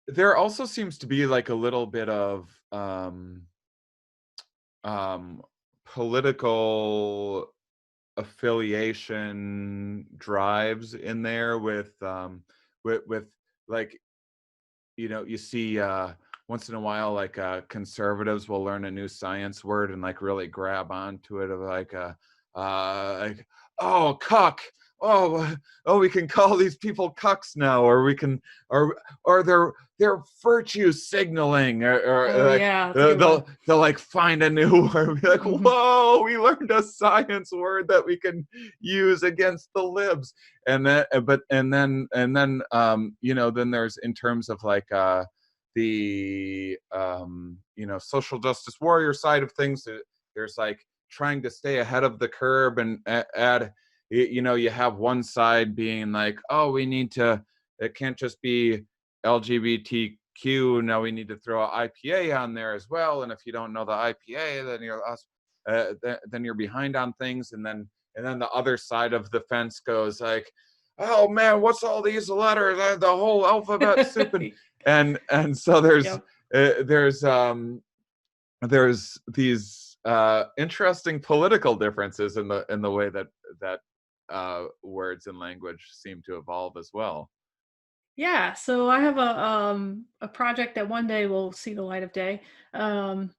there also seems to be like a little bit of um, political affiliation drives in there with like, you see once in a while like conservatives will learn a new science word and like really grab onto it of like, oh, cuck. Oh, we can call these people cucks now, or we can, or they're virtue signaling, or Oh like yeah, that's a good one. they'll like find a new word, be like, Hmm. whoa, we learned a science word that we can use against the libs. And then but then there's, in terms of like the social justice warrior side of things, there's like trying to stay ahead of the curve and add, you have one side being like, oh, it can't just be LGBTQ, now we need to throw an IPA on there as well, and if you don't know the IPA, then you're behind on things. And then the other side of the fence goes like, oh man, what's all these letters, the whole alphabet soup. And so Yep. there's these interesting political differences in the way that words and language seem to evolve as well. Yeah, so I have a project that one day will see the light of day. Um,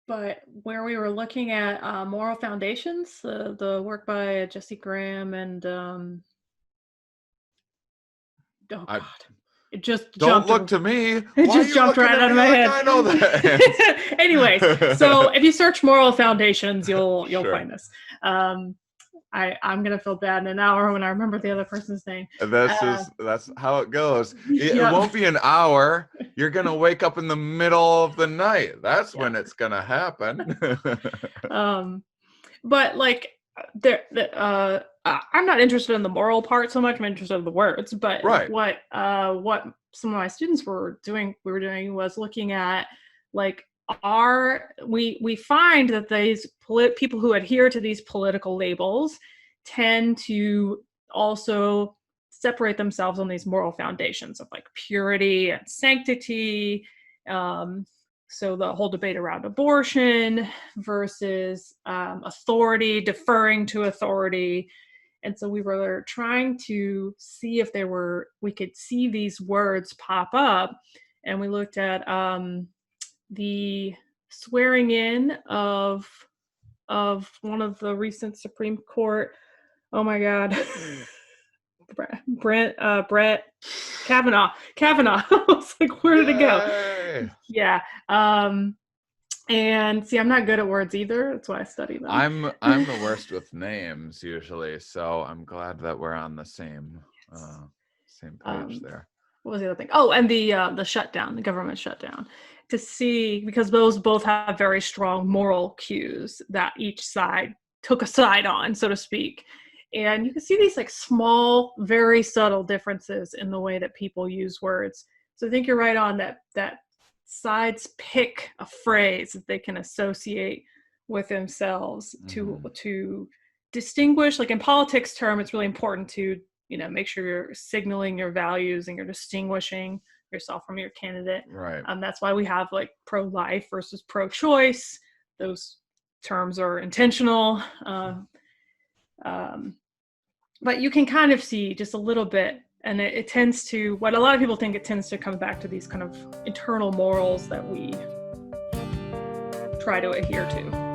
but where we were looking at moral foundations, the work by Jesse Graham and oh I god, it just Don't jumped. look to me. It Why are just you jumped looking right at out of me my like head. I know that? Anyways, so if you search moral foundations, you'll Sure. find this. Um, I'm gonna feel bad in an hour when I remember the other person's name. Uh, That's how it goes. It yep, won't be an hour. You're gonna wake up in the middle of the night. That's yep. when it's gonna happen. Um, but like I'm not interested in the moral part so much. I'm interested in the words. But Right. what some of my students we were doing was looking at like we find that these people who adhere to these political labels tend to also separate themselves on these moral foundations of like purity and sanctity. um, so the whole debate around abortion versus authority, deferring to authority. And so we were trying to see if we could see these words pop up. And we looked at the swearing in of one of the recent Supreme Court. Oh my God. Brett Kavanaugh. I was like, where did it go? Yay. Yeah. And see, I'm not good at words either. That's why I study them. I'm the worst with names usually, so I'm glad that we're on the Yes. same page Um, there. what was the other thing? Oh, and the shutdown, the government shutdown, to see, because those both have very strong moral cues that each side took a side on, so to speak. And you can see these like small, very subtle differences in the way that people use words. So I think you're right on that sides pick a phrase that they can associate with themselves Hmm. to distinguish. Like in politics term, it's really important to make sure you're signaling your values and you're distinguishing yourself from your candidate. Right. That's why we have like pro-life versus pro-choice. Those terms are intentional. Um, but you can kind of see just a little bit, and it tends to, what a lot of people think, it tends to come back to these kind of internal morals that we try to adhere to.